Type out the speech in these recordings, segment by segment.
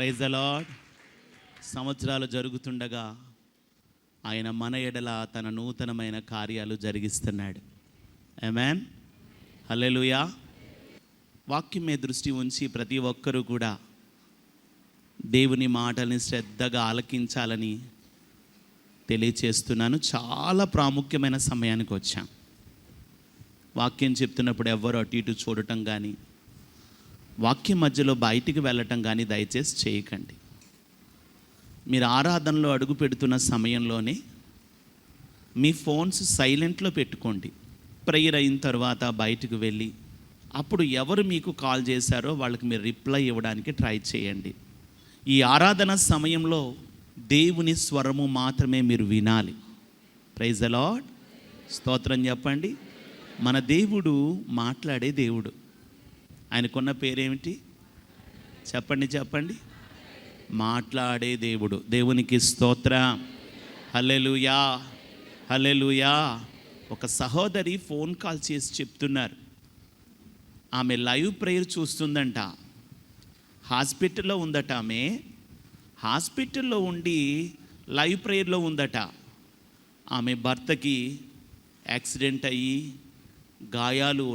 Praise the lord. సంవత్సరాలు జరుగుతుండగా ఆయన మన ఎడల తన నూతనమైన కార్యాలు జరిగిస్తున్నాడు. ఆమేన్, హల్లెలూయా. వాక్యం మీద దృష్టి ఉంచి ప్రతి ఒక్కరూ కూడా దేవుని మాటల్ని శ్రద్ధగా ఆలకించాలని తెలియచేస్తున్నాను. చాలా ప్రాముఖ్యమైన సమయానికి వచ్చాం. వాక్యం చెప్తున్నప్పుడు ఎవ్వరు అటు ఇటు చూడటం కానీ, వాక్యం మధ్యలో బయటికి వెళ్ళటం కానీ దయచేసి చేయకండి. మీరు ఆరాధనలో అడుగు పెడుతున్న సమయంలోనే మీ ఫోన్స్ సైలెంట్లో పెట్టుకోండి. ప్రేయర్ అయిన తర్వాత బయటకు వెళ్ళి అప్పుడు ఎవరు మీకు కాల్ చేశారో వాళ్ళకి మీరు రిప్లై ఇవ్వడానికి ట్రై చేయండి. ఈ ఆరాధన సమయంలో దేవుని స్వరము మాత్రమే మీరు వినాలి. ప్రైజ్ ద లార్డ్, స్తోత్రం చెప్పండి. మన దేవుడు మాట్లాడే దేవుడు. ఆయనకున్న పేరేమిటి చెప్పండి? మాట్లాడే దేవుడు. దేవునికి స్తోత్రం, హల్లెలూయా, హల్లెలూయా. ఒక సహోదరి ఫోన్ కాల్ చేసి చెప్తున్నారు, ఆమె లైవ్ ప్రేయర్ చూస్తుందంట. హాస్పిటల్లో ఉందట. ఆమె హాస్పిటల్లో ఉండి లైవ్ ప్రేయర్లో ఉందట. ఆమె భర్తకి యాక్సిడెంట్ అయ్యి గాయాలు,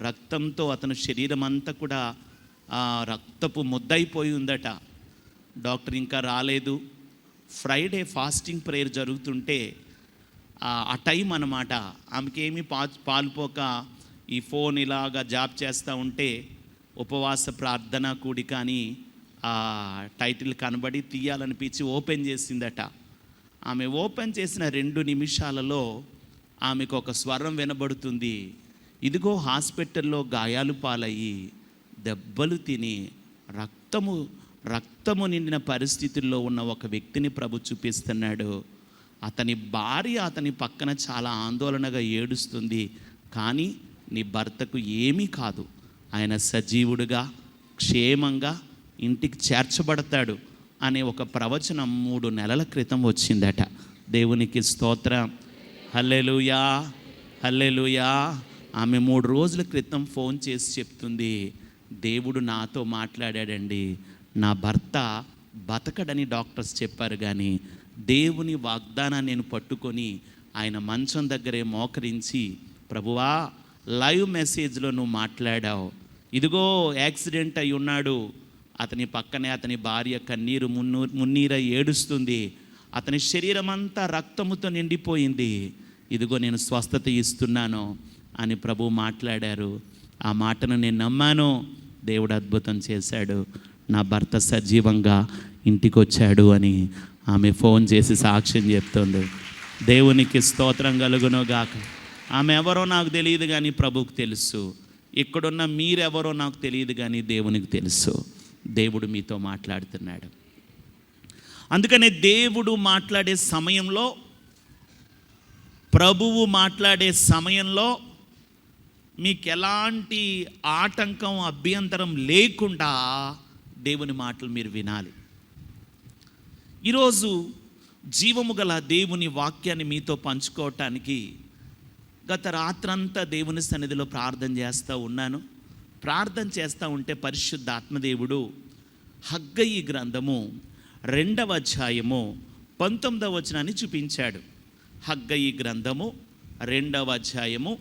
రక్తంతో అతని శరీరం అంతా కూడా రక్తపు ముద్దయిపోయి ఉందట. డాక్టర్ ఇంకా రాలేదు. ఫ్రైడే ఫాస్టింగ్ ప్రేయర్ జరుగుతుంటే ఆ టైం అన్నమాట. ఆమెకేమీ పాలుపోక ఈ ఫోన్ ఇలాగా జాబ్ చేస్తూ ఉంటే ఉపవాస ప్రార్థన కూడిక అని టైటిల్ కనబడి తీయాలనిపించి ఓపెన్ చేసిందట. ఆమె ఓపెన్ చేసిన 2 నిమిషాలలో ఆమెకు ఒక స్వరం వినబడుతుంది. ఇదిగో హాస్పిటల్లో గాయాలు పాలయ్యి దెబ్బలు తిని రక్తము నిండిన పరిస్థితుల్లో ఉన్న ఒక వ్యక్తిని ప్రభు చూపిస్తున్నాడు. అతని భార్య అతని పక్కన చాలా ఆందోళనగా ఏడుస్తుంది. కానీ నీ భర్తకు ఏమీ కాదు, ఆయన సజీవుడుగా క్షేమంగా ఇంటికి చేర్చబడతాడు అనే ఒక ప్రవచనం 3 నెలల క్రితం వచ్చిందట. దేవునికి స్తోత్రం, హల్లెలూయా, హల్లెలూయా. ఆమె 3 రోజుల క్రితం ఫోన్ చేసి చెప్తుంది, దేవుడు నాతో మాట్లాడాడండి. నా భర్త బతకడని డాక్టర్స్ చెప్పారు, కానీ దేవుని వాగ్దానాన్ని నేను పట్టుకొని ఆయన మంచం దగ్గరే మోకరించి, ప్రభువా లైవ్ మెసేజ్లో నువ్వు మాట్లాడావు, ఇదిగో యాక్సిడెంట్ అయి ఉన్నాడు, అతని పక్కనే అతని భార్య కన్నీరు మున్నీరై ఏడుస్తుంది, అతని శరీరం అంతా రక్తముతో నిండిపోయింది, ఇదిగో నేను స్వస్థత ఇస్తున్నాను అని ప్రభు మాట్లాడారు. ఆ మాటను నేను నమ్మాను. దేవుడు అద్భుతం చేశాడు. నా భర్త సజీవంగా ఇంటికి వచ్చాడు అని ఆమె ఫోన్ చేసి సాక్ష్యం చెప్తుంది. దేవునికి స్తోత్రం కలుగును గాక. ఆమె ఎవరో నాకు తెలియదు కానీ ప్రభువుకు తెలుసు. ఇక్కడున్న మీరెవరో నాకు తెలియదు కానీ దేవునికి తెలుసు. దేవుడు మీతో మాట్లాడుతున్నాడు. అందుకనే దేవుడు మాట్లాడే సమయంలో, ప్రభువు మాట్లాడే సమయంలో మీకు ఎలాంటి ఆటంకం, అభ్యంతరం లేకుండా దేవుని మాటలు మీరు వినాలి. ఈరోజు జీవము గల దేవుని వాక్యాన్ని మీతో పంచుకోవటానికి గత రాత్రంతా దేవుని సన్నిధిలో ప్రార్థన చేస్తూ ఉన్నాను. ప్రార్థన చేస్తూ ఉంటే పరిశుద్ధ ఆత్మదేవుడు హగ్గయి గ్రంథము 2వ అధ్యాయము 19వ వచనాన్ని చూపించాడు. హగ్గయి గ్రంథము 2వ అధ్యాయము.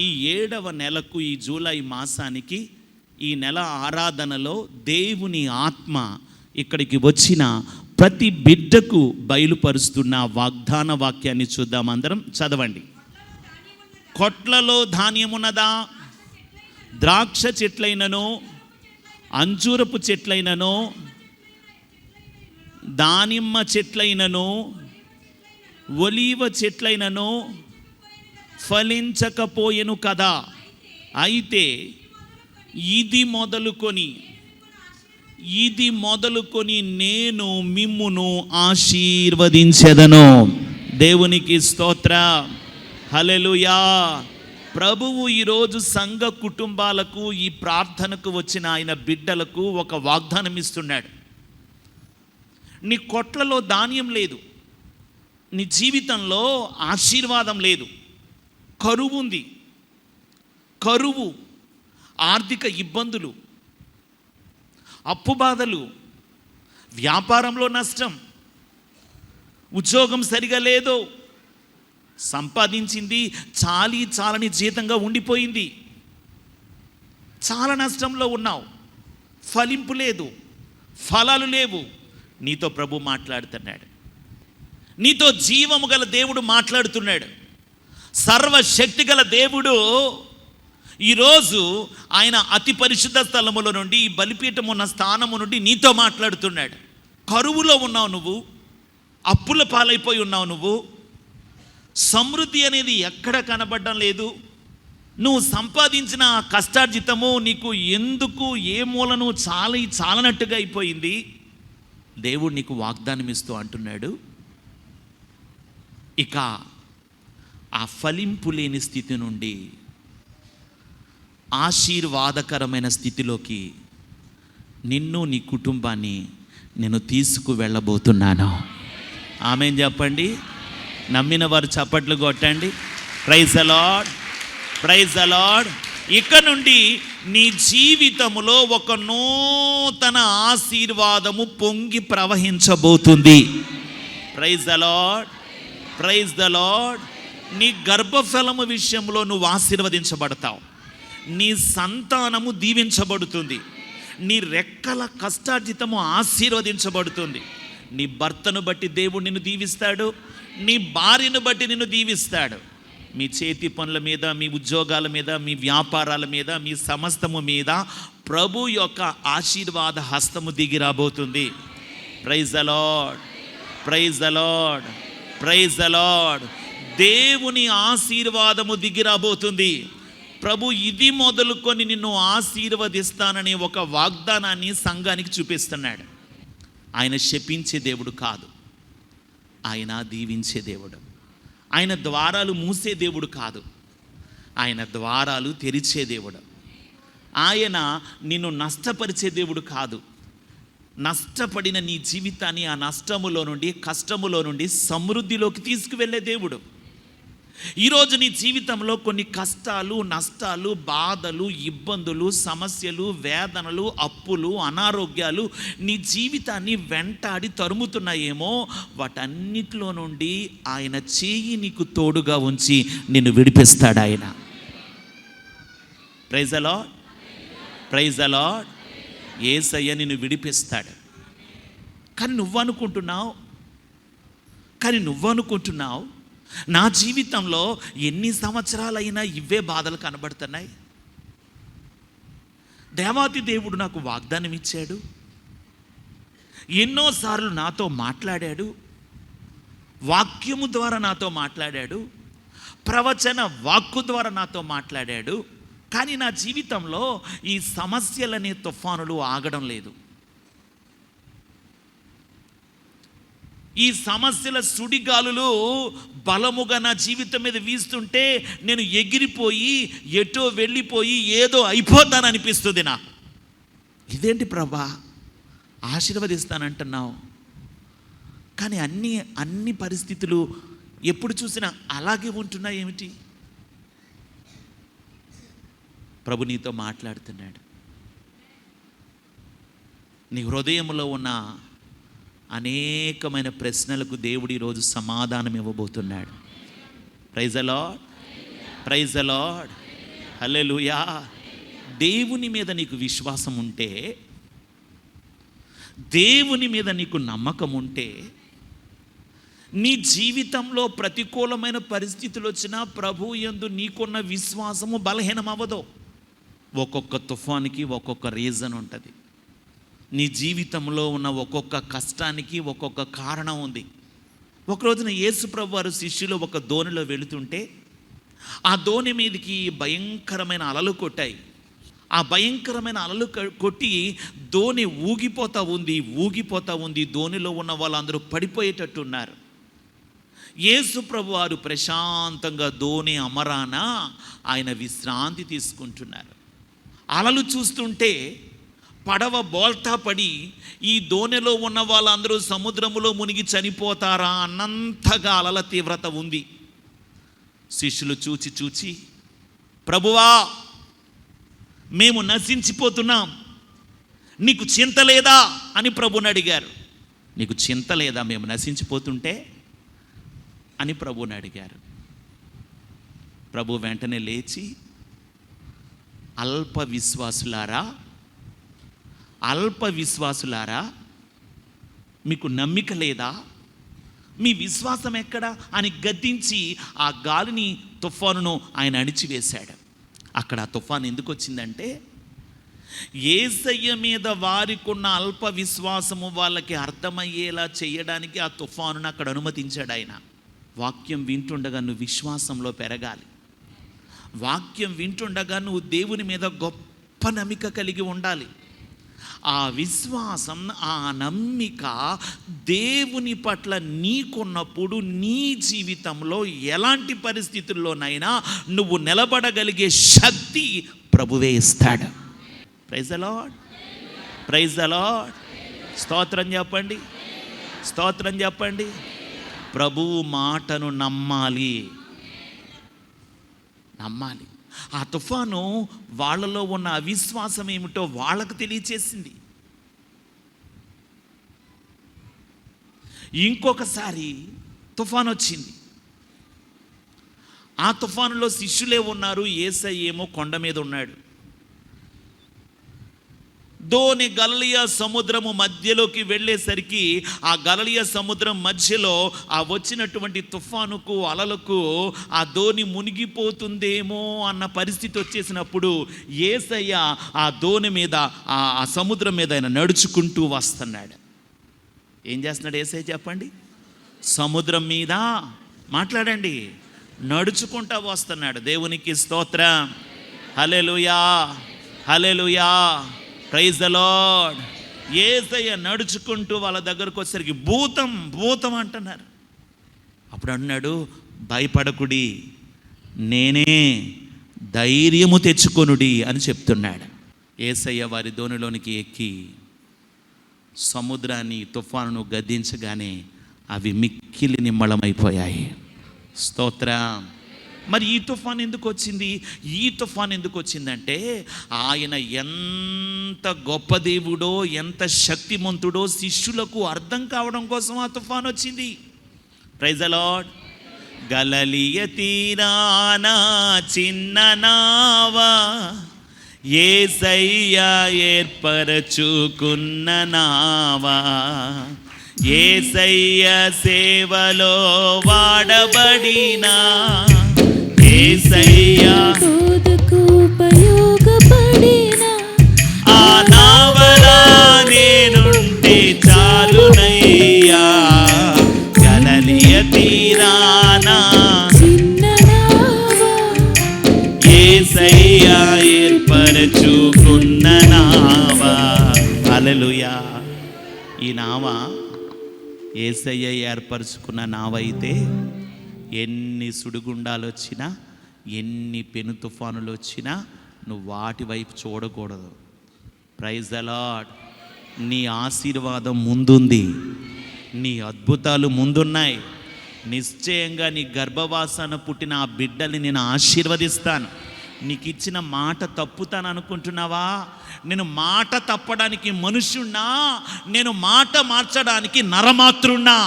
ఈ 7వ నెలకు, ఈ జూలై మాసానికి, ఈ నెల ఆరాధనలో దేవుని ఆత్మ ఇక్కడికి వచ్చిన ప్రతి బిడ్డకు బయలుపరుస్తున్న వాగ్దాన వాక్యాన్ని చూద్దాం. అందరం చదవండి. కొట్లలో ధాన్యమున్నదా? ద్రాక్ష చెట్లైనను, అంజూరపు చెట్లైనను, దానిమ్మ చెట్లైనను, ఒలీవ చెట్లైనను ఫలించకపోయెను కదా. అయితే ఇది మొదలుకొని నేను మిమ్మును ఆశీర్వదించెదను. దేవునికి స్తోత్రం, హల్లెలూయా. ప్రభువు ఈరోజు సంఘ కుటుంబాలకు, ఈ ప్రార్థనకు వచ్చిన ఆయన బిడ్డలకు ఒక వాగ్దానం ఇస్తున్నాడు. నీ కొట్లలో ధాన్యం లేదు, నీ జీవితంలో ఆశీర్వాదం లేదు, కరువు ఉంది. కరువు, ఆర్థిక ఇబ్బందులు, అప్పు బాధలు, వ్యాపారంలో నష్టం, ఉద్యోగం సరిగా లేదు, సంపాదించింది చాలని జీతంగా ఉండిపోయింది, చాలా నష్టంలో ఉన్నావు, ఫలింపు లేదు, ఫలాలు లేవు. నీతో ప్రభు మాట్లాడుతున్నాడు, నీతో జీవము గల దేవుడు మాట్లాడుతున్నాడు. సర్వశక్తి గల దేవుడు ఈరోజు ఆయన అతి పరిశుద్ధ స్థలములో నుండి, ఈ బలిపీఠం ఉన్న స్థానము నుండి నీతో మాట్లాడుతున్నాడు. కరువులో ఉన్నావు నువ్వు, అప్పుల పాలైపోయి ఉన్నావు నువ్వు, సమృద్ధి అనేది ఎక్కడ కనబడడం లేదు. నువ్వు సంపాదించిన కష్టార్జితము నీకు ఎందుకు ఏ మూలను చాలనట్టుగా అయిపోయింది. దేవుడు నీకు వాగ్దానం ఇస్తూ అంటున్నాడు, ఇక ఆ ఫలింపు లేని స్థితి నుండి ఆశీర్వాదకరమైన స్థితిలోకి నిన్ను, నీ కుటుంబాన్ని నేను తీసుకువెళ్ళబోతున్నాను. ఆమేన్ చెప్పండి. నమ్మిన వారు చప్పట్లు కొట్టండి. Praise the lord, praise the lord. ఇక నుండి నీ జీవితములో ఒక నూతన ఆశీర్వాదము పొంగి ప్రవహించబోతుంది. Praise the lord, praise the lord. నీ గర్భఫలము విషయంలో నువ్వు ఆశీర్వదించబడతావు, నీ సంతానము దీవించబడుతుంది, నీ రెక్కల కష్టార్జితము ఆశీర్వదించబడుతుంది. నీ భర్తను బట్టి దేవుడు నిన్ను దీవిస్తాడు, నీ భార్యను బట్టి నిన్ను దీవిస్తాడు. మీ చేతి పనుల మీద, మీ ఉద్యోగాల మీద, మీ వ్యాపారాల మీద, మీ సమస్తము మీద ప్రభు యొక్క ఆశీర్వాద హస్తము దిగి రాబోతుంది. Praise the lord, praise the lord, praise the lord. దేవుని ఆశీర్వాదము దిగి రాబోతుంది. ప్రభు ఇది మొదలుకొని నిన్ను ఆశీర్వదిస్తాననే ఒక వాగ్దానాన్ని సంఘానికి చూపిస్తున్నాడు. ఆయన శపించే దేవుడు కాదు, ఆయన దీవించే దేవుడు. ఆయన ద్వారాలు మూసే దేవుడు కాదు, ఆయన ద్వారాలు తెరిచే దేవుడు. ఆయన నిన్ను నష్టపరిచే దేవుడు కాదు. నష్టపడిన నీ జీవితాన్ని ఆ నష్టములో నుండి, కష్టములో నుండి సమృద్ధిలోకి తీసుకువెళ్ళే దేవుడు. ఈరోజు నీ జీవితంలో కొన్ని కష్టాలు, నష్టాలు, బాధలు, ఇబ్బందులు, సమస్యలు, వేదనలు, అప్పులు, అనారోగ్యాలు నీ జీవితాన్ని వెంటాడి తరుముతున్నాయేమో, వాటన్నిటిలో నుండి ఆయన చేయి నీకు తోడుగా ఉంచి నిన్ను విడిపిస్తాడు ఆయన. Praise the lord, praise the lord. Yesayya నిన్ను విడిపిస్తాడు. కానీ నువ్వు అనుకుంటున్నావు నా జీవితంలో ఎన్ని సంవత్సరాలైనా ఇవే బాధలు కనబడుతున్నాయి. దేవాతి దేవుడు నాకు వాగ్దానం ఇచ్చాడు, ఎన్నోసార్లు నాతో మాట్లాడాడు, వాక్యము ద్వారా నాతో మాట్లాడాడు, ప్రవచన వాక్కు ద్వారా నాతో మాట్లాడాడు. కానీ నా జీవితంలో ఈ సమస్యలనే తుఫానులు ఆగడం లేదు. ఈ సమస్యల సుడిగాలులు బలముగా నా జీవితం మీద వీస్తుంటే నేను ఎగిరిపోయి ఎటో వెళ్ళిపోయి ఏదో అయిపోతాననిపిస్తుంది నాకు. ఇదేంటి ప్రభా ఆశీర్వదిస్తానంటున్నావు, కానీ అన్ని పరిస్థితులు ఎప్పుడు చూసినా అలాగే ఉంటున్నాయి ఏమిటి? ప్రభు నీతో మాట్లాడుతున్నాడు. నీ హృదయంలో ఉన్న అనేకమైన ప్రశ్నలకు దేవుడు ఈరోజు సమాధానం ఇవ్వబోతున్నాడు. Praise the lord, praise the lord, hallelujah. దేవుని మీద నీకు విశ్వాసం ఉంటే, దేవుని మీద నీకు నమ్మకం ఉంటే, నీ జీవితంలో ప్రతికూలమైన పరిస్థితులు వచ్చినా ప్రభు యందు నీకున్న విశ్వాసము బలహీనం అవ్వదు. ఒక్కొక్క తుఫానికి ఒక్కొక్క రీజన్ ఉంటుంది. నీ జీవితంలో ఉన్న ఒక్కొక్క కష్టానికి ఒక్కొక్క కారణం ఉంది. ఒక రోజున యేసు ప్రభు వారు శిష్యులు ఒక దోణిలో వెళుతుంటే ఆ దోణి మీదకి భయంకరమైన అలలు కొట్టాయి. ఆ భయంకరమైన అలలు కొట్టి దోణి ఊగిపోతూ ఉంది. దోణిలో ఉన్న వాళ్ళందరూ పడిపోయేటట్టు ఉన్నారు. యేసు ప్రభు వారు ప్రశాంతంగా దోణి అమరాన ఆయన విశ్రాంతి తీసుకుంటున్నారు. అలలు చూస్తుంటే పడవ బోల్తా పడి ఈ దోణిలో ఉన్న వాళ్ళందరూ సముద్రములో మునిగి చనిపోతారా అన్నంతగా అలల తీవ్రత ఉంది. శిష్యులు చూచి ప్రభువా మేము నశించిపోతున్నాం, నీకు చింత లేదా అని ప్రభుని అడిగారు. నీకు చింత లేదా మేము నశించిపోతుంటే అని ప్రభుని అడిగారు. ప్రభు వెంటనే లేచి, అల్ప విశ్వాసులారా, మీకు నమ్మిక లేదా? మీ విశ్వాసం ఎక్కడ అని గద్దించి ఆ గాలిని, తుఫానును ఆయన అణిచివేశాడు. అక్కడ ఆ తుఫాను ఎందుకు వచ్చిందంటే, యేసయ్య మీద వారికున్న అల్ప విశ్వాసము వాళ్ళకి అర్థమయ్యేలా చేయడానికి ఆ తుఫానును అక్కడ అనుమతించాడు ఆయన. వాక్యం వింటుండగా నువ్వు విశ్వాసంలో పెరగాలి. వాక్యం వింటుండగా నువ్వు దేవుని మీద గొప్ప నమ్మిక కలిగి ఉండాలి. ఆ విశ్వాసం, ఆ నమ్మిక దేవుని పట్ల నీకున్నప్పుడు నీ జీవితంలో ఎలాంటి పరిస్థితుల్లోనైనా నువ్వు నిలబడగలిగే శక్తి ప్రభువే ఇస్తాడు. Praise the lord, praise the lord. స్తోత్రం చెప్పండి, స్తోత్రం చెప్పండి. ప్రభువు మాటను నమ్మాలి. ఆ తుఫాను వాళ్ళలో ఉన్న అవిశ్వాసం ఏమిటో వాళ్ళకు తెలియచేసింది. ఇంకొకసారి తుఫాను వచ్చింది. ఆ తుఫానులో శిష్యులే ఉన్నారు, యేసయ్య ఏమో కొండ మీద ఉన్నాడు. దోణి గలిలయ సముద్రము మధ్యలోకి వెళ్ళేసరికి ఆ గలిలయ సముద్రం మధ్యలో ఆ వచ్చినటువంటి తుఫానుకు, అలలకు ఆ దోణి మునిగిపోతుందేమో అన్న పరిస్థితి వచ్చేసినప్పుడు యేసయ్య ఆ దోణి మీద, ఆ సముద్రం మీద ఆయన నడుచుకుంటూ వస్తున్నాడు. ఏం చేస్తున్నాడు యేసయ్య చెప్పండి? సముద్రం మీద మాట్లాడండి, నడుచుకుంటూ వస్తున్నాడు. దేవునికి స్తోత్రం. హల్లెలూయా, హల్లెలూయా, ప్రైజ్ ద లార్డ్. యేసయ్య నడుచుకుంటూ వాళ్ళ దగ్గరకు వచ్చేసరికి భూతం అంటున్నారు. అప్పుడు అన్నాడు, భయపడకుడి, నేనే, ధైర్యము తెచ్చుకొనుడి అని చెప్తున్నాడు. యేసయ్య వారి దోణిలోనికి ఎక్కి సముద్రాన్ని, తుఫానును గద్దించగానే అవి మిక్కిలి నిమ్మళమైపోయాయి. స్తోత్రం. మరి ఈ తుఫాన్ ఎందుకు వచ్చింది? ఈ తుఫాన్ ఎందుకు వచ్చిందంటే, ఆయన ఎంత గొప్ప దేవుడో, ఎంత శక్తిమంతుడో శిష్యులకు అర్థం కావడం కోసం ఆ తుఫాన్ వచ్చింది. Praise the lord. గలిలయ తీరాన చిన్న నావా, యేసయ్య ఏర్పరచుకున్న నావా, యేసయ్య సేవలో వాడబడిన యేసయ్య ఉపయోగపడిన ఆ నావలా నేనుంటే చాలునయ్యా. గలిలయ తీరాన చిన్న నావా, యేసయ్య ఏర్పరచుకున్న నావా. హల్లెలూయా. ఈ నావ యేసయ్య ఏర్పరచుకున్న నావ అయితే ఎన్ని సుడిగుండాలు వచ్చినా, ఎన్ని పెను తుఫానులు వచ్చినా నువ్వు వాటి వైపు చూడకూడదు. Praise the lord. నీ ఆశీర్వాదం ముందుంది, నీ అద్భుతాలు ముందున్నాయి. నిశ్చయంగా నీ గర్భవాసాన పుట్టిన ఆ బిడ్డల్ని నేను ఆశీర్వదిస్తాను. నీకు ఇచ్చిన మాట తప్పుతాను అనుకుంటున్నావా? నేను మాట తప్పడానికి మనుష్యున్నా, నేను మాట మార్చడానికి నరమాతృన్నా.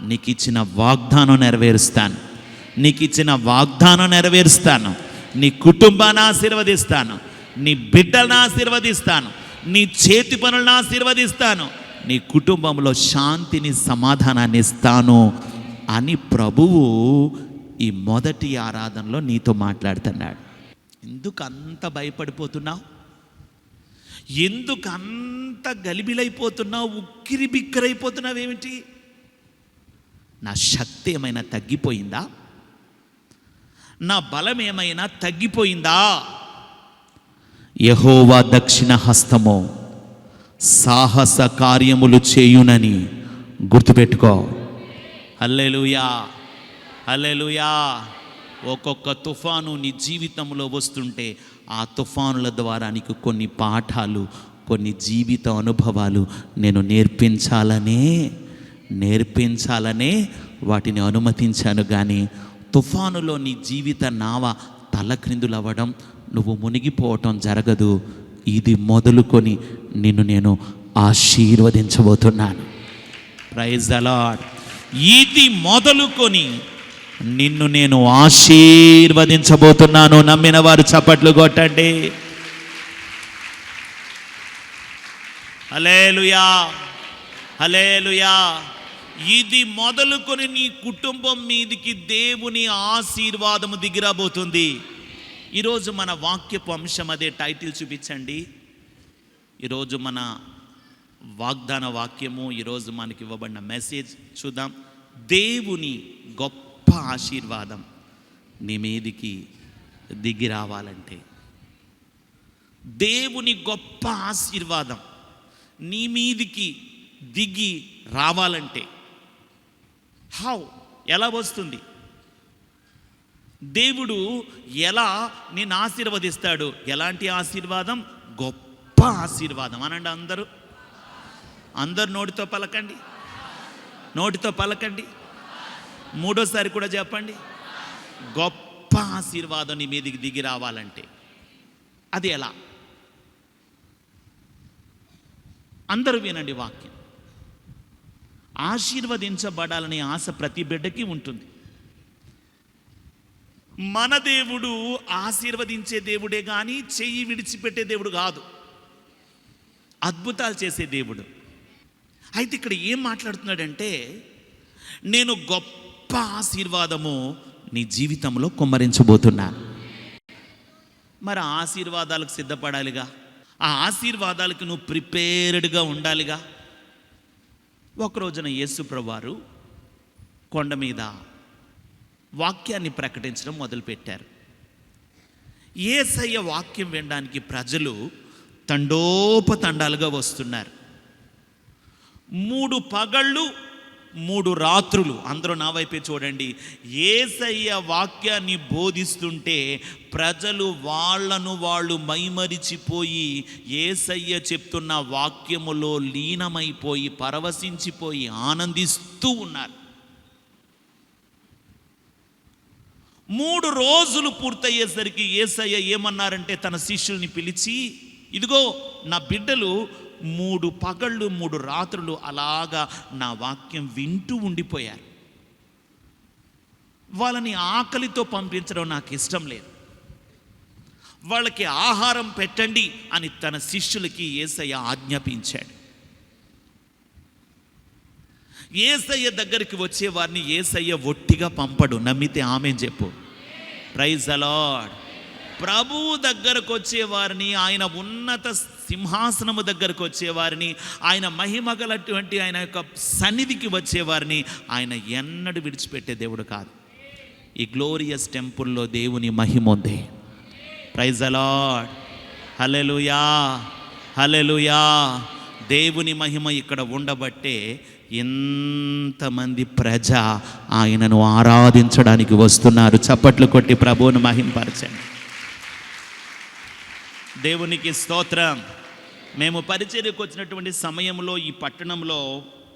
నీకు ఇచ్చిన వాగ్దానం నెరవేరుస్తాను, నీకు ఇచ్చిన వాగ్దానం నెరవేరుస్తాను. నీ కుటుంబాన్ని ఆశీర్వదిస్తాను, నీ బిడ్డలను ఆశీర్వదిస్తాను, నీ చేతి పనులను ఆశీర్వదిస్తాను, నీ కుటుంబంలో శాంతిని, సమాధానాన్ని ఇస్తాను అని ప్రభువు ఈ మొదటి ఆరాధనలో నీతో మాట్లాడుతున్నాడు. ఎందుకు అంత భయపడిపోతున్నావు? ఎందుకు అంత గలిబిలైపోతున్నావు? ఉక్కిరి బిక్కిరైపోతున్నావు ఏమిటి? నా శక్తి ఏమైనా తగ్గిపోయిందా? నా బలం ఏమైనా తగ్గిపోయిందా? యెహోవా దక్షిణ హస్తము సాహస కార్యములు చేయునని గుర్తుపెట్టుకో. హల్లెలూయా, హల్లెలూయా. ఒక్కొక్క తుఫాను నీ జీవితంలో వస్తుంటే ఆ తుఫానుల ద్వారా నీకు కొన్ని పాఠాలు, కొన్ని జీవిత అనుభవాలు నేను నేర్పించాలనే వాటిని అనుమతించాను. కానీ తుఫానులో నీ జీవిత నావ తలక్రిందులవ్వడం, నువ్వు మునిగిపోవటం జరగదు. ఇది మొదలుకొని నిన్ను నేను ఆశీర్వదించబోతున్నాను. Praise the lord. ఇది మొదలుకొని నిన్ను నేను ఆశీర్వదించబోతున్నాను. నమ్మిన వారు చప్పట్లు కొట్టండి. హల్లెలూయా, హల్లెలూయా. ఇది మొదలుకొని నీ కుటుంబం మీదికి దేవుని ఆశీర్వాదము దిగిరాబోతుంది. ఈరోజు మన వాక్యపు అంశం అదే. టైటిల్ చూపించండి. ఈరోజు మన వాగ్దాన వాక్యము, ఈరోజు మనకి ఇవ్వబడిన మెసేజ్ చూద్దాం. దేవుని గొప్ప ఆశీర్వాదం నీ మీదికి దిగి రావాలంటే, దేవుని గొప్ప ఆశీర్వాదం నీ మీదికి దిగి రావాలంటే ఎలా వస్తుంది? దేవుడు ఎలా నిన్ను ఆశీర్వదిస్తాడు? ఎలాంటి ఆశీర్వాదం? గొప్ప ఆశీర్వాదం అనండి. అందరు నోటితో పలకండి, నోటితో పలకండి. మూడోసారి కూడా చెప్పండి. గొప్ప ఆశీర్వాదం నీ మీదికి దిగి రావాలంటే అది ఎలా? అందరూ వినండి వాక్యం. ఆశీర్వదించబడాలనే ఆశ ప్రతి బిడ్డకి ఉంటుంది. మన దేవుడు ఆశీర్వదించే దేవుడే కానీ చెయ్యి విడిచిపెట్టే దేవుడు కాదు. అద్భుతాలు చేసే దేవుడు. అయితే ఇక్కడ ఏం మాట్లాడుతున్నాడంటే, నేను గొప్ప ఆశీర్వాదము నీ జీవితంలో కుమ్మరించబోతున్నాను. మరి ఆశీర్వాదాలకు సిద్ధపడాలిగా, ఆ ఆశీర్వాదాలకు నువ్వు ప్రిపేర్డ్గా ఉండాలిగా. ఒకరోజున యేసు ప్రభువారు కొండ మీద వాక్యాన్ని ప్రకటించడం మొదలుపెట్టారు. యేసయ్య వాక్యం వినడానికి ప్రజలు తండోపతండాలుగా వస్తున్నారు. 3 పగళ్ళు 3 రాత్రులు. అందరూ నా వైపే చూడండి. యేసయ్య వాక్యాన్ని బోధిస్తుంటే ప్రజలు వాళ్ళను వాళ్ళు మైమరిచిపోయి యేసయ్య చెప్తున్న వాక్యములో లీనమైపోయి పరవశించిపోయి ఆనందిస్తూ ఉన్నారు. 3 రోజులు పూర్తయ్యేసరికి యేసయ్య ఏమన్నారంటే తన శిష్యుల్ని పిలిచి, ఇదిగో నా బిడ్డలు 3 పగళ్ళు 3 రాత్రులు అలాగా నా వాక్యం వింటూ ఉండిపోయారు. వాళ్ళని ఆకలితో పంపించడం నాకు ఇష్టం లేదు. వాళ్ళకి ఆహారం పెట్టండి అని తన శిష్యులకి యేసయ్య ఆజ్ఞాపించాడు. యేసయ్య దగ్గరికి వచ్చేవారిని యేసయ్య ఒట్టిగా పంపడు. నమ్మితే ఆమెన్ చెప్పు. Praise the lord. ప్రభువు దగ్గరకు వచ్చేవారిని, ఆయన ఉన్నత సింహాసనము దగ్గరకు వచ్చేవారిని, ఆయన మహిమగలటువంటి ఆయన యొక్క సన్నిధికి వచ్చేవారిని ఆయన ఎన్నడూ విడిచిపెట్టే దేవుడు కాదు. ఈ గ్లోరియస్ టెంపుల్లో దేవుని మహిమ ఉంది. Praise the lord. Hallelujah, hallelujah. దేవుని మహిమ ఇక్కడ ఉండబట్టే ఎంతమంది ప్రజ ఆయనను ఆరాధించడానికి వస్తున్నారు. చప్పట్లు కొట్టి ప్రభువును మహింపరచండి. దేవునికి స్తోత్రం. మేము పరిచర్యకు వచ్చినటువంటి సమయంలో ఈ పట్టణంలో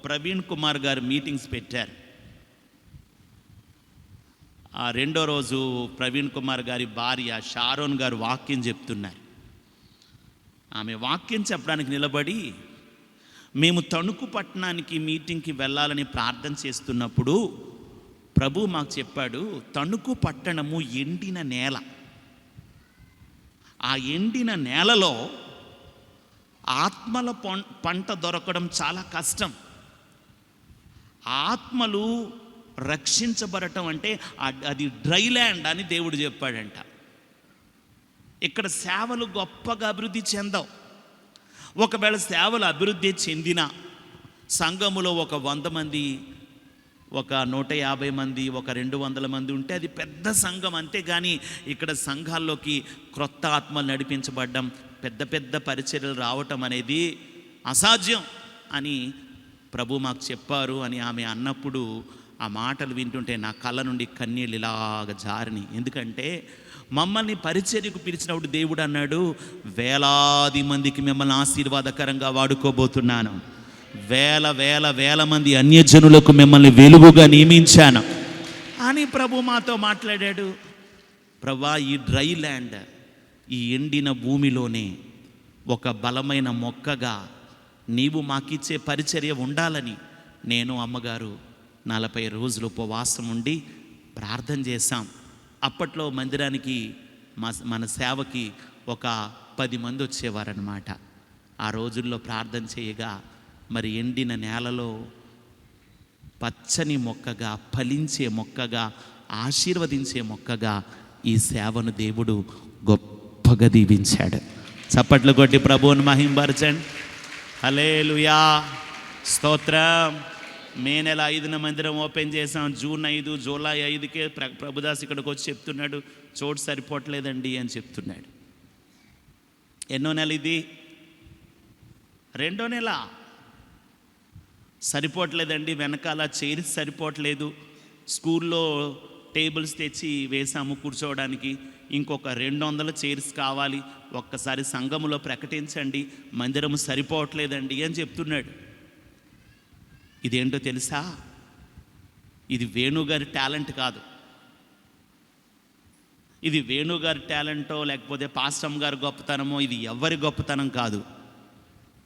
ప్రవీణ్ కుమార్ గారు మీటింగ్స్ పెట్టారు. ఆ 2వ రోజు ప్రవీణ్ కుమార్ గారి భార్య షారోన్ గారు వాక్యం చెప్తున్నారు. ఆమె వాక్యం చెప్పడానికి నిలబడి, మేము తణుకు పట్టణానికి మీటింగ్కి వెళ్ళాలని ప్రార్థన చేస్తున్నప్పుడు ప్రభు మాకు చెప్పాడు, తణుకు పట్టణము ఎండిన నేల. ఆ ఎండిన నేలలో ఆత్మల పంట దొరకడం చాలా కష్టం. ఆత్మలు రక్షించబడటం అంటే అది డ్రై ల్యాండ్ అని దేవుడు చెప్పాడంట. ఇక్కడ సేవలు గొప్పగా అభివృద్ధి చెందవు. ఒకవేళ సేవలు అభివృద్ధి చెందిన సంఘములో ఒక 100 మంది, ఒక 150 మంది, ఒక 200 మంది ఉంటే అది పెద్ద సంఘం. అంతేగాని ఇక్కడ సంఘాల్లోకి క్రొత్త ఆత్మలు నడిపించబడ్డం, పెద్ద పెద్ద పరిచర్యలు రావటం అనేది అసాధ్యం అని ప్రభు మాకు చెప్పారు అని ఆమె అన్నప్పుడు ఆ మాటలు వింటుంటే నా కళ్ళ నుండి కన్నీళ్ళు ఇలాగ జారిని. ఎందుకంటే మమ్మల్ని పరిచర్యకు పిలిచినప్పుడు దేవుడు అన్నాడు, వేలాది మందికి మిమ్మల్ని ఆశీర్వాదకరంగా వాడుకోబోతున్నాను, వేల వేల వేల మంది అన్యజనులకు మిమ్మల్ని వెలుగుగా నియమించాను అని ప్రభు మాతో మాట్లాడాడు. ప్రభా, ఈ డ్రై ల్యాండ్, ఈ ఎండిన భూమిలోనే ఒక బలమైన మొక్కగా నీవు మాకిచ్చే పరిచర్య ఉండాలని నేను అమ్మగారు 40 రోజులు ఉపవాసం ఉండి ప్రార్థన చేశాం. అప్పట్లో మందిరానికి మన సేవకి ఒక 10 మంది వచ్చేవారనమాట. ఆ రోజుల్లో ప్రార్థన చేయగా మరి ఎండిన నేలలో పచ్చని మొక్కగా, ఫలించే మొక్కగా, ఆశీర్వదించే మొక్కగా ఈ సేవను దేవుడు గొప్పగా దీవించాడు. చప్పట్లు కొట్టి ప్రభువుని మహింపరచండి. హల్లెలూయా, స్తోత్రం. మే నెల 5న మందిరం ఓపెన్ చేసాం. జూన్ 5, జూలై 5కే ప్రభుదాస్ ఇక్కడికి వచ్చి చెప్తున్నాడు, చోటు సరిపోవట్లేదండి అని చెప్తున్నాడు. ఎన్నో నెల ఇది? 2వ నెల. సరిపోవట్లేదండి, వెనకాల చైర్స్ సరిపోవట్లేదు, స్కూల్లో టేబుల్స్ తెచ్చి వేసాము కూర్చోవడానికి, ఇంకొక 200 చైర్స్ కావాలి, ఒక్కసారి సంఘములో ప్రకటించండి, మందిరము సరిపోవట్లేదండి అని చెప్తున్నాడు. ఇదేంటో తెలుసా? ఇది వేణుగారి టాలెంట్ కాదు. ఇది వేణుగారి టాలెంటో లేకపోతే పాస్టమ్ గారి గొప్పతనమో, ఇది ఎవరి గొప్పతనం కాదు.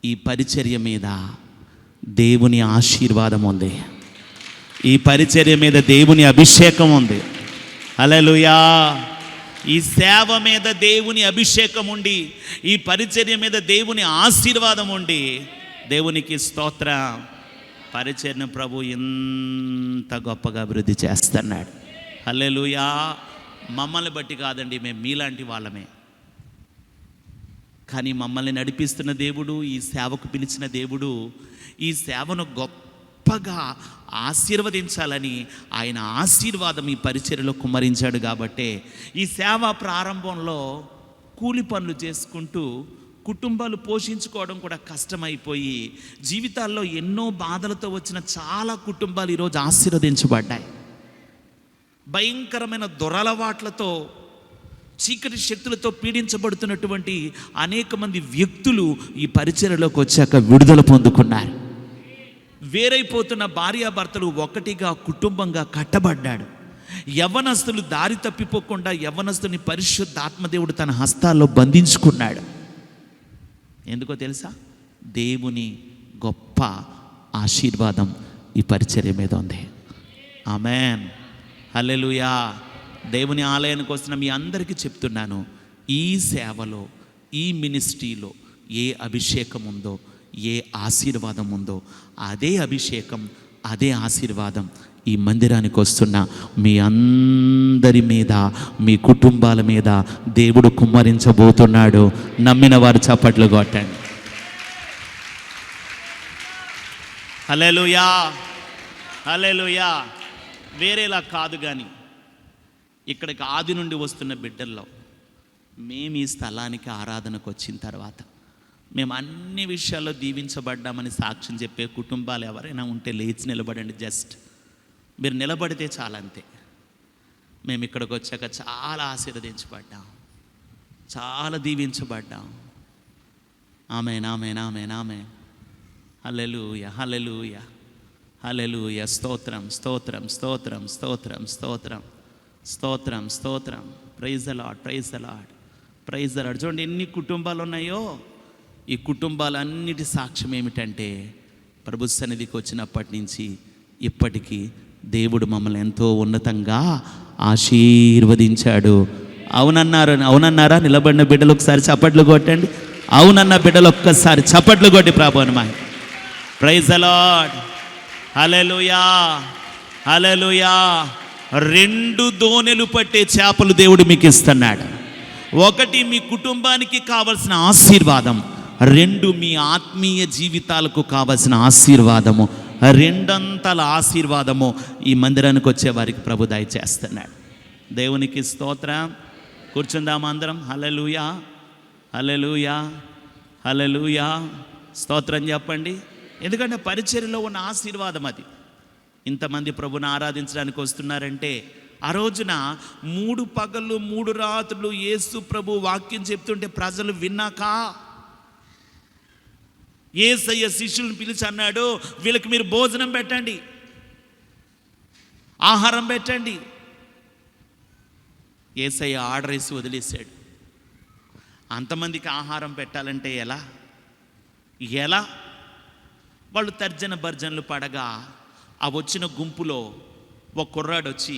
ఈ పరిచర్య మీద దేవుని ఆశీర్వాదం ఉంది. ఈ పరిచర్య మీద దేవుని అభిషేకం ఉంది. హల్లెలూయా. ఈ సేవ మీద దేవుని అభిషేకం ఉండి, ఈ పరిచర్య మీద దేవుని ఆశీర్వాదం ఉండి, దేవునికి స్తోత్రం. పరిచర్యను ప్రభు ఎంత గొప్పగా అభివృద్ధి చేస్తున్నాడు. హల్లెలూయా. మమ్మల్ని బట్టి కాదండి, మేము మీలాంటి వాళ్ళమే. కానీ మమ్మల్ని నడిపిస్తున్న దేవుడు, ఈ సేవకు పిలిచిన దేవుడు ఈ సేవను గొప్పగా ఆశీర్వదించాలని ఆయన ఆశీర్వాదం ఈ పరిచర్యలో కుమ్మరించాడు. కాబట్టే ఈ సేవ ప్రారంభంలో కూలి పనులు చేసుకుంటూ కుటుంబాలు పోషించుకోవడం కూడా కష్టమైపోయి జీవితాల్లో ఎన్నో బాధలతో వచ్చిన చాలా కుటుంబాలు ఈరోజు ఆశీర్వదించబడ్డాయి. భయంకరమైన దురలవాట్లతో, చీకటి శక్తులతో పీడించబడుతున్నటువంటి అనేక మంది వ్యక్తులు ఈ పరిచర్యలోకి వచ్చాక విడుదల పొందుకున్నారు. వేరైపోతున్న భార్యాభర్తలు ఒకటిగా కుటుంబంగా కట్టబడ్డాడు. యవ్వనస్తులు దారి తప్పిపోకుండా యవ్వనస్తుని పరిశుద్ధాత్మదేవుడు తన హస్తాల్లో బంధించుకున్నాడు. ఎందుకో తెలుసా? దేవుని గొప్ప ఆశీర్వాదం ఈ పరిచర్య మీద ఉంది. ఆమేన్, హల్లెలూయా. దేవుని ఆలయానికి వస్తున్న మీ అందరికీ చెప్తున్నాను, ఈ సేవలో, ఈ మినిస్ట్రీలో ఏ అభిషేకం ఉందో, ఏ ఆశీర్వాదం ఉందో, అదే అభిషేకం, అదే ఆశీర్వాదం ఈ మందిరానికి వస్తున్న మీ అందరి మీద, మీ కుటుంబాల మీద దేవుడు కుమ్మరించబోతున్నాడు. నమ్మిన వారు చప్పట్లు కొట్టండి. హల్లెలూయా, హల్లెలూయా. వేరేలా కాదు, కానీ ఇక్కడికి ఆది నుండి వస్తున్న బిడ్డల్లో మేము ఈ స్థలానికి ఆరాధనకు వచ్చిన తర్వాత మేము అన్ని విషయాల్లో దీవించబడ్డామని సాక్ష్యం చెప్పే కుటుంబాలు ఎవరైనా ఉంటే లేచి నిలబడండి. జస్ట్ మీరు నిలబడితే చాలంతే. మేము ఇక్కడికి వచ్చాక చాలా ఆశీర్వదించబడ్డాం, చాలా దీవించబడ్డాం. ఆమేన్, ఆమేన్, ఆమేన్, ఆమేన్. హల్లెలూయా, హల్లెలూయా, హల్లెలూయా. స్తోత్రం, స్తోత్రం, స్తోత్రం, స్తోత్రం, స్తోత్రం, స్తోత్రం, స్తోత్రం. Praise the lord, praise the lord, praise the lord. చూడండి ఎన్ని కుటుంబాలు ఉన్నాయో. ఈ కుటుంబాలన్నిటి సాక్ష్యం ఏమిటంటే, ప్రభు సన్నిధికి వచ్చినప్పటి నుంచి ఇప్పటికీ దేవుడు మమ్మల్ని ఎంతో ఉన్నతంగా ఆశీర్వదించాడు. అవునన్నారు, అవునన్నారా? నిలబడిన బిడ్డలు ఒకసారి చప్పట్లు కొట్టండి. అవునన్న బిడ్డలు ఒక్కసారి చప్పట్లు కొట్టి ప్రభువుని మహిమ. ప్రైజ్ ద లార్డ్, హల్లెలూయా, హల్లెలూయా. 2 దోణెలు పట్టే చేపలు దేవుడు మీకు ఇస్తున్నాడు. 1 మీ కుటుంబానికి కావలసిన ఆశీర్వాదం, 2 మీ ఆత్మీయ జీవితాలకు కావలసిన ఆశీర్వాదము, 2 అంతల ఆశీర్వాదము ఈ మందిరానికి వచ్చే వారికి ప్రభు దయచేస్తున్నాడు. దేవునికి స్తోత్రం. కూర్చుందాం అందరం. హల్లెలూయా, హల్లెలూయా, హల్లెలూయా. స్తోత్రం చెప్పండి. ఎందుకంటే పరిచర్యలో ఉన్న ఆశీర్వాదం అది. ఇంతమంది ప్రభుని ఆరాధించడానికి వస్తున్నారంటే, ఆ రోజున 3 పగళ్ళు 3 రాత్రులు యేసు ప్రభు వాక్యం చెప్తుంటే ప్రజలు విన్నాక యేసయ్య శిష్యులను పిలిచి అన్నాడు, వీళ్ళకి మీరు భోజనం పెట్టండి, ఆహారం పెట్టండి. యేసయ్య ఆర్డర్ వేసి వదిలేశాడు. అంతమందికి ఆహారం పెట్టాలంటే ఎలా ఎలా వాళ్ళు తర్జన భర్జనలు పడగా ఆ వచ్చిన గుంపులో ఒక కుర్రాడు వచ్చి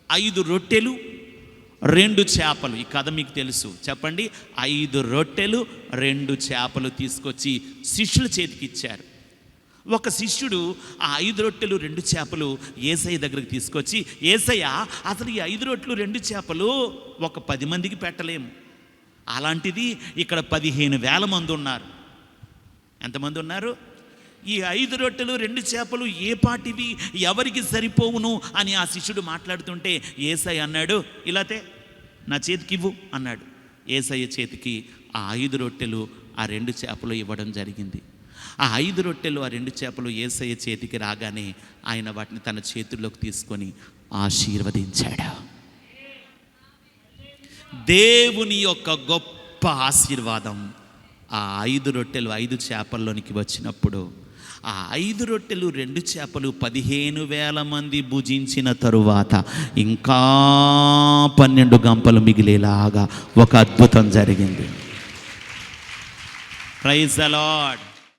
5 రొట్టెలు 2 చేపలు, ఈ కథ మీకు తెలుసు, చెప్పండి, 5 రొట్టెలు 2 చేపలు తీసుకొచ్చి శిష్యుల చేతికి ఇచ్చారు. ఒక శిష్యుడు ఆ 5 రొట్టెలు 2 చేపలు యేసయ్య దగ్గరికి తీసుకొచ్చి, యేసయ్య, అసలు ఈ 5 రొట్టెలు 2 చేపలు ఒక 10 మందికి పెట్టలేము, అలాంటిది ఇక్కడ 15,000 మంది ఉన్నారు. ఎంతమంది ఉన్నారు? ఈ 5 రొట్టెలు 2 చేపలు ఏ పాటివి, ఎవరికి సరిపోవును అని ఆ శిష్యుడు మాట్లాడుతుంటే యేసయ్య అన్నాడు, ఇలాతే నా చేతికి ఇవ్వు అన్నాడు. యేసయ్య చేతికి ఆ 5 రొట్టెలు ఆ 2 చేపలు ఇవ్వడం జరిగింది. ఆ 5 రొట్టెలు ఆ 2 చేపలు యేసయ్య చేతికి రాగానే ఆయన వాటిని తన చేతుల్లోకి తీసుకొని ఆశీర్వదించాడు. దేవుని యొక్క గొప్ప ఆశీర్వాదం ఆ 5 రొట్టెలు 5 చేపల్లోనికి వచ్చినప్పుడు, ఆ 5 రొట్టెలు 2 చేపలు 15,000 మంది భుజించిన తరువాత ఇంకా 12 గంపలు మిగిలేలాగా ఒక అద్భుతం జరిగింది. Praise the lord.